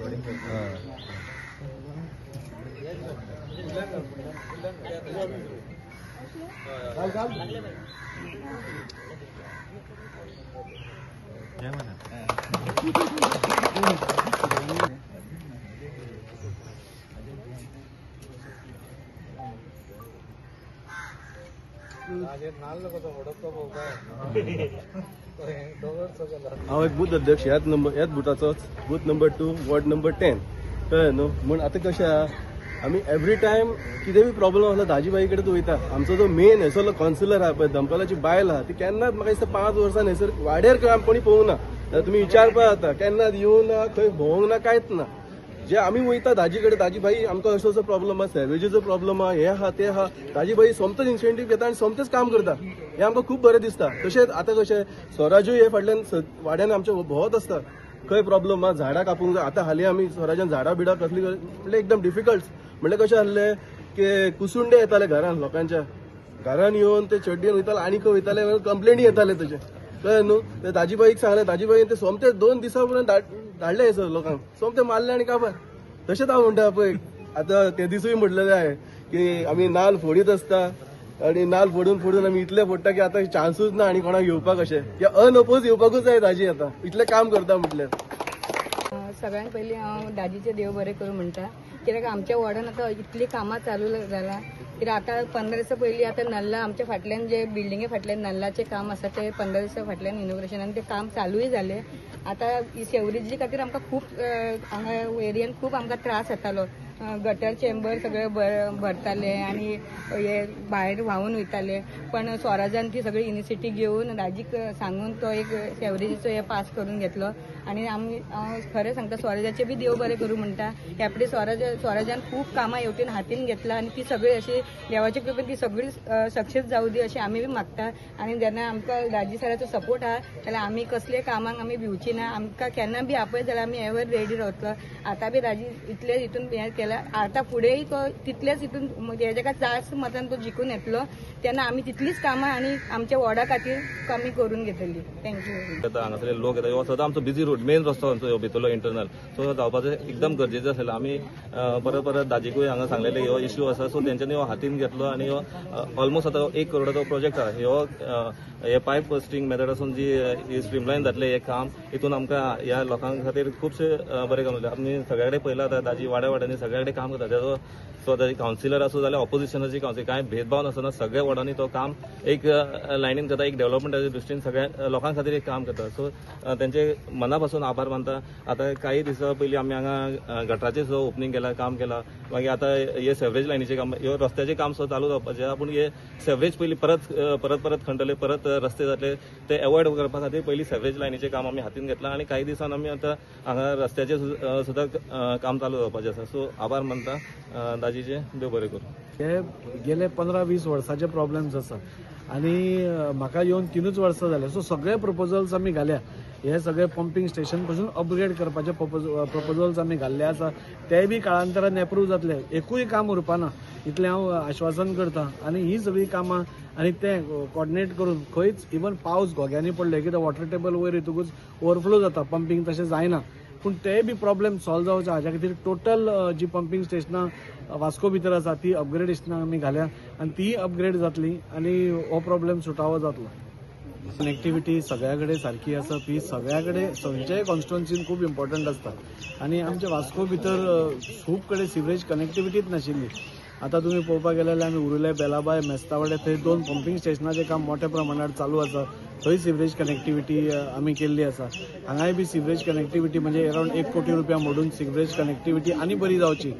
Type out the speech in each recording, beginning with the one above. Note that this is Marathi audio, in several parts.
हांव एक बूथ अध्यक्ष ह्याच बुथाचोच बूथ नंबर 2 वॉर्ड नंबर 10 कळ्ळें न्हू. म्हण आतां कशें आहा आमी एवरी टायम कितें बी प्रॉब्लम आसलो दाजीबाई कडेन वयता. आमचो जो मेन हेसरलो कावन्सिलर आहा पळय दंपलाची बायल आहा ती केन्नाच म्हाका दिसता 5 वर्सां हयसर वाड्यार कोणी पळोवंक ना. जाल्यार तुमी विचारपा जाता केन्नाच येवंक ना खंय भोंवंक ना कांयच ना. जे आमी वयता दाजी कडेन दाजीबाई आमकां असो असो प्रॉब्लम आहा सॅवेजीचो प्रॉब्लम आहा हे आहा ते आहा दाजीबाई सोमतोच इनिशिएटीव घेता आनी सोमतेच काम करता. हे आमकां खूब बरें दिसता. तशेंच आतां कशें स्वराजूय हे फाटल्यान वाड्यान आमच्या भोंवत आसता. खंय प्रॉब्लम आहा झाडां कापूंक जाय. आतां हालीं आमी स्वराज्यान झाडां बिडां कसली म्हणजे एकदम डिफिकल्ट म्हणजे कशें आसलें की कुसुंडे येताले घरान लोकांच्या घरान येवन ते चड्डीन वयताले आनी खंय वयताले कंप्लेनी येताले तशें कळ्ळें न्हू. ते दाजीबाईक सांगलें दाजीबाईन ते सोमते 2 दिसां पर्यंत धाडले हे सर लोकांक सोमते मारले आनी काबार. तशेंच हांव म्हणटा पळय आतां ते दिसूय म्हटलेलें आहे की आमी नाल्ल फोडीत आसता आनी नाल्ल फोडून आमी इतले फोडटा की आतां चान्सूच ना आनी कोणाक येवपाक अशें की अनअपोज येवपाकूच जाय दाजी आतां इतलें काम करता म्हटल्यार. सगळ्यांत पयलीं हांव दाजीचे देव बरें करूं म्हणटा कित्याक आमच्या वॉर्डान आतां इतलीं कामां चालू जाला. कित्याक आतां 15 दिसां पयलीं आतां नल्ला आमच्या फाटल्यान जे बिल्डिंगे फाटल्यान नल्लाचें काम आसा ते 15 दिसां फाटल्यान इनोग्रेशनान ते काम चालूय जालें. आतां सेवरेजी खातीर आमकां खूब हांगा एरियेन खूब आमकां त्रास जातालो. गटर चेंबर सगळे भरताले आनी हे भायर व्हांवून वयताले. पण स्वराजान ती सगळी इनिशिएटीव घेवन दाजीक सांगून तो एक सेवरेजीचो हे पास करून घेतलो. आनी आमी हांव खरें सांगता स्वराजाचे बी देव बरें करूं म्हणटा. ह्या फुडें स्वराजान खूब कामां हेवटेन हातीन घेतला आनी ती सगळी अशी देवाचे कृपेन ती सगळी सक्सेस जावं दी अशें आमी बी मागता. आनी जेन्ना आमकां दाजी सराचो सपोर्ट आहा जाल्यार आमी कसले कामांक आमी भिवची ना. आमकां केन्ना बी आपय जाल्यार आमी एवर रेडी रावतलो. आतां बी दाजी इतले हितून हें केला आतां फुडेंय तो तितलेच हितून हेज्या जास्त मतान तो जिखून येतलो तेन्ना आमी तितलीच कामां आनी आमच्या वॉर्डा खातीर कमी करून घेतली. थँक्यू. हांगासरले लोक येता हो सदां आमचो बिजी रोड मेन रस्तो आमचो भितरलो इंटरनल सो जावपाचो एकदम गरजेचें आसलें. आमी परत दाजीकूय हांगा सांगलेले हो इश्यू आसा सो तेंच्यांनी हो हातीन घेतलो आनी हो ऑलमोस्ट आतां 1 करोडाचो प्रोजेक्ट आहा. हो हे पायप बस्टिंग मेथडासून जी स्ट्रीमलायन जातलें हें काम हितून आमकां ह्या लोकां खातीर खुबशे बरें काम जालें. आमी सगळ्या कडेन पयलां आतां दाजी वाड्यांनी सगळ्या कडेन काम करता. तेजो स्वताची कावन्सिलर आसूं जाल्यार ऑपोजिशनाची कावन्सिलर कांय भेदभाव नासतना सगळ्या वॉर्डांनी तो काम एक लायनीन करता. एक डेव्हलपमेंटाच्या दृश्टीन सगळ्या लोकां खातीर एक काम करता. सो तेंचे मना पासून आभार मानता. आतां काही दिसा पयलीं आमी हांगा गटराचें सुद्दां ओपनिंग केलां काम केलां. मागीर आतां हे सेवरेज लायनीचें काम ह्यो रस्त्याचें काम सुद्दां चालू जावपाचें आहा. पूण हे सेवरेज पयलीं परत खणटले परत रस्ते जातले ते एवॉयड करपा खातीर पयलीं सेवरेज लायनीचें काम आमी हातीन घेतलां आनी काही दिसान आमी आतां हांगा रस्त्याचें सुद्दां काम चालू जावपाचें आसा. सो आभार मानता दाजीचे देव बरें करूं. हे गेले 15-20 वर्साचे प्रॉब्लेम्स आसा आनी म्हाका येवन 3 वर्सां जाले. सो सगळे प्रपोजल्स आमी घाल्या. हे सगळे पंपिंग स्टेशन पासून अपग्रेड करपाचे प्रपोजल्स आमी घाल्ले आसा. तेय बी काळांतरान एप्रूव जातले. एकूय काम उरपाना इतलें हांव आश्वासन करता. आनी ही सगळी कामां आनी ते कॉर्डिनेट करून खंयच इवन पावस घोग्यांनी पडले कित्याक वॉटर टेबल वयर येतकूच ओवरफ्लो जाता पंपिंग तशें जायना. पूण ते बी प्रॉब्लेम सॉल्व जावचे हाज्या खातीर टोटल जी पंपिंग स्टेशनां वास्को भितर आसा ती अपग्रेडेशनां आमी घाल्या आनी ती अपग्रेड जातली आनी हो प्रॉब्लेम सुटावो जातलो. कनेक्टिविटी सगळ्या कडेन सारकी आसा ती सगळ्या कडेन खंयच्याय कॉन्स्टिट्युएन्सीन खूब इम्पॉर्टंट आसता. आनी आमच्या वास्को भितर खूब कडेन सिवरेज कनेक्टिविटीच नाशिल्ली. आतां तुमी पळोवपाक गेले जाल्यार आमी उरुले बेलाबाय मेस्तावाडे थंय 2 पंपिंग स्टेशनाचें काम मोठ्या प्रमाणात चालू आसा. थंय सिवरेज कनेक्टिविटी आमी केल्ली आसा. हांगाय बी सिवरेज कनेक्टिविटी म्हणजे अरावंड 1 कोटी रुपया मोडून सिवरेज कनेक्टिविटी आनी बरी जावची.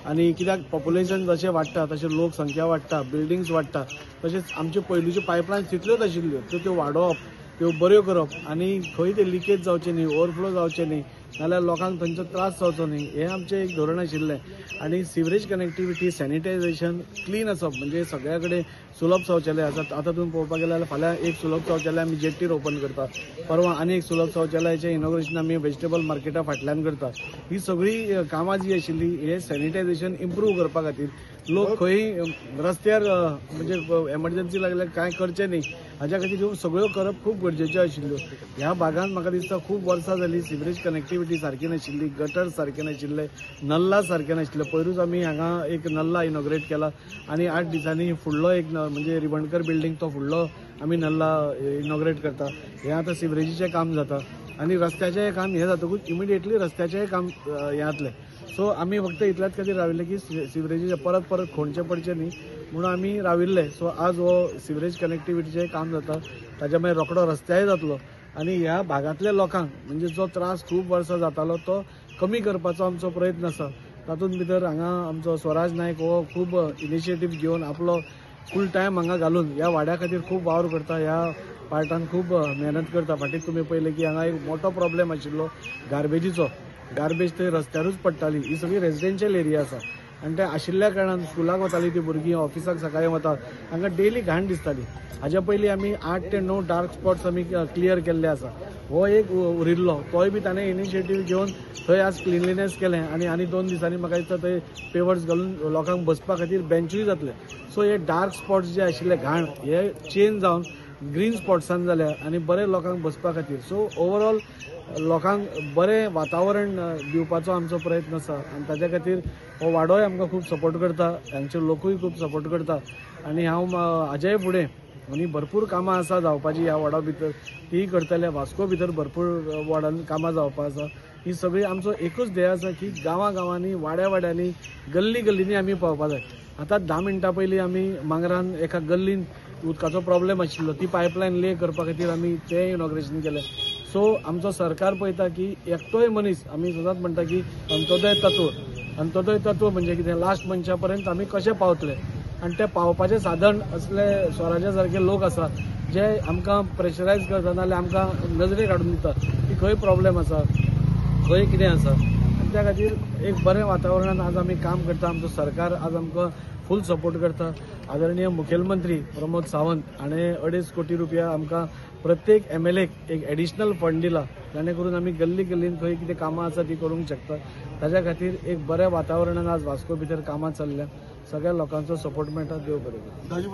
आनी कित्याक पॉप्युलेशन जशें वाडटा तशें लोकसंख्या वाडटा बिल्डिंग्स वाडटा तशेंच आमच्यो पयलींच्यो पायपलायन तितल्योच आशिल्ल्यो त्यो वाडोवप त्यो बऱ्यो करप आनी खंय ते लिकेज जावचें न्ही ओवरफ्लो जावचें न्ही नाल्यार लोकांक थंयचो त्रास जावचो न्ही हें आमचें एक धोरण आशिल्लें. आनी सिवरेज कनेक्टिविटी सॅनिटायझेशन क्लीन आसप म्हणजे सगळ्या कडेन सुलभ शौचालय आसात. आतां तुमी पळोवपाक गेल्यार फाल्यां एक सुलभ शौचालय आमी जेट्टीर ओपन करता. परवां आनी एक सुलभ शौचालयाचें इनॉग्रेशन आमी व्हेजिटेबल मार्केटा फाटल्यान करता. ही सगळी कामां जी आशिल्ली हे सॅनिटायझेशन इम्प्रूव करपा खातीर लोक खंय रस्त्यार म्हणजे एमर्जन्सी लागल्यार कांय करचें न्ही हाज्या खातीर ह्यो सगळ्यो करप खूब गरजेच्यो आशिल्ल्यो. ह्या भागांत म्हाका दिसता खूब वर्सां जालीं सिवरेज कनेक्टिविटी सारकी नाशिल्ली, गटर सारके नाशिल्ले, नल्ला सारके नाशिल्ले. पयरूच आमी हांगा एक नल्ला इनॉग्रेट केला आणि 8 दिसांनी फुडलो एक म्हणजे रिबणकर बिल्डींग तो फुडलो आमी नल्ला इनॉग्रेट करता. हें आतां सिवरेजीचें काम जाता आणि रस्त्याचें काम हें जातकूच इमिडिएटली रस्त्याचेंय काम हें जातलें. सो आमी फक्त इतल्याच खातीर राविल्ले की सिवरेजीचे परत खोणचे पडचे न्ही म्हणून आमी राविल्ले. सो आज हो सिवरेज कनेक्टिविटीचें काम जाता, ताच्या मागीर रोखडो रस्त्याय जातलो आणि ह्या भागांतल्या लोकांक म्हणजे जो त्रास खूब वर्सां जातालो तो कमी करपाचो आमचो प्रयत्न आसा. तातूंत भितर हांगा आमचो स्वराज नायक हो खूब इनिशिएटीव घेवन आपलो फूल टायम हांगा घालून ह्या वाड्या खातीर खूब वावर करता, ह्या पार्टान खूब मेहनत करता. फाटीं तुमी पळयलें की हांगा एक मोठो प्रॉब्लेम आशिल्लो गार्बेजीचो. गार्बेज थंय रस्त्यारूच पडटाली. ही सगळी रेजिडेन्शियल एरिया आसा आणि ते आशिल्ल्या कारणान स्कुलाक वतालीं ती भुरगीं, ऑफिसाक सकाळीं वतात, हांगा डेली घाण दिसताली. हाज्या पयलीं आमी 8 ते 9 डार्क स्पॉट्स आमी क्लियर केल्ले आसा. हो एक उरिल्लो, तोय बी ताणें इनिशिएटीव घेवन थंय आज क्लिनलीनेस केलें आनी 2 दिसांनी म्हाका दिसता थंय पेवर्स घालून लोकांक बसपा खातीर बेंचूय जातले. सो हे डार्क स्पॉट्स जे आशिल्ले घाण हे चेंज जावन ग्रीन स्पॉट्सान जाल्या आणि बरे लोकांक बसपा खातीर. सो ओवरऑल लोकांक बरें वातावरण दिवपाचो आमचो प्रयत्न आसा आनी ताच्या खातीर हो वाडोय आमकां खूब सपोर्ट करता, हांगचे लोकूय खूब सपोर्ट करता आनी हांव हाजेय फुडें आनी भरपूर कामां आसा जावपाची ह्या वाडा भितर तीय करतले. वास्को भितर भरपूर वाडांनी कामां जावपा आसा. ही सगळी आमचो एकूच ध्येय आसा की गांवांनी वाड्या वाड्यांनी गल्लींनी आमी पावपा जाय. आतां 10 मिनटां पयलीं आमी मांगरान एका गल्लीन उदकाचो प्रॉब्लेम आशिल्लो, ती पायपलायन ले करपा खातीर आमी तें इनॉग्रेशन केलें. सो आमचो सरकार पळयता की एकटोय मनीस, आमी सदांच म्हणटा की अंत्योदय तत्व म्हणजे कितें, लास्ट मनशा पर्यंत आमी कशें पावतले आनी ते पावपाचें साधन असले स्वराज्या सारके लोक आसा जे आमकां प्रेशरायज करता नाल्यार आमकां नजरेक हाडून दिता की खंय प्रॉब्लेम आसा, खंय कितें आसा. आनी त्या खातीर एक बरें वातावरणान आज आमी काम करता. आमचो सरकार आज आमकां फूल सपोर्ट करता. आदरणीय मुखेलमंत्री प्रमोद सावंत हाणें 2.5 कोटी रुपया आमकां प्रत्येक MLAक एक एडिशनल फंड दिला, जेणे करून आमी गल्लीन खंय कितें कामां आसा ती करूंक शकता. ताच्या खातीर एक बऱ्या वातावरणान आज वास्को भितर कामां चल्ल्या. सगळ्या लोकांचो सपोर्ट मेळटा. देव बरें करूं.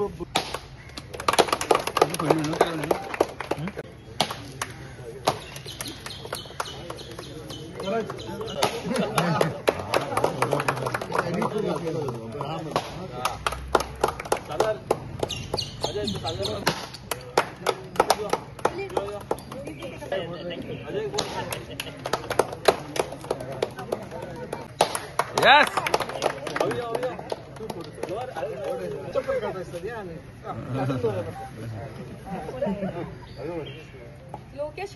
लोकेश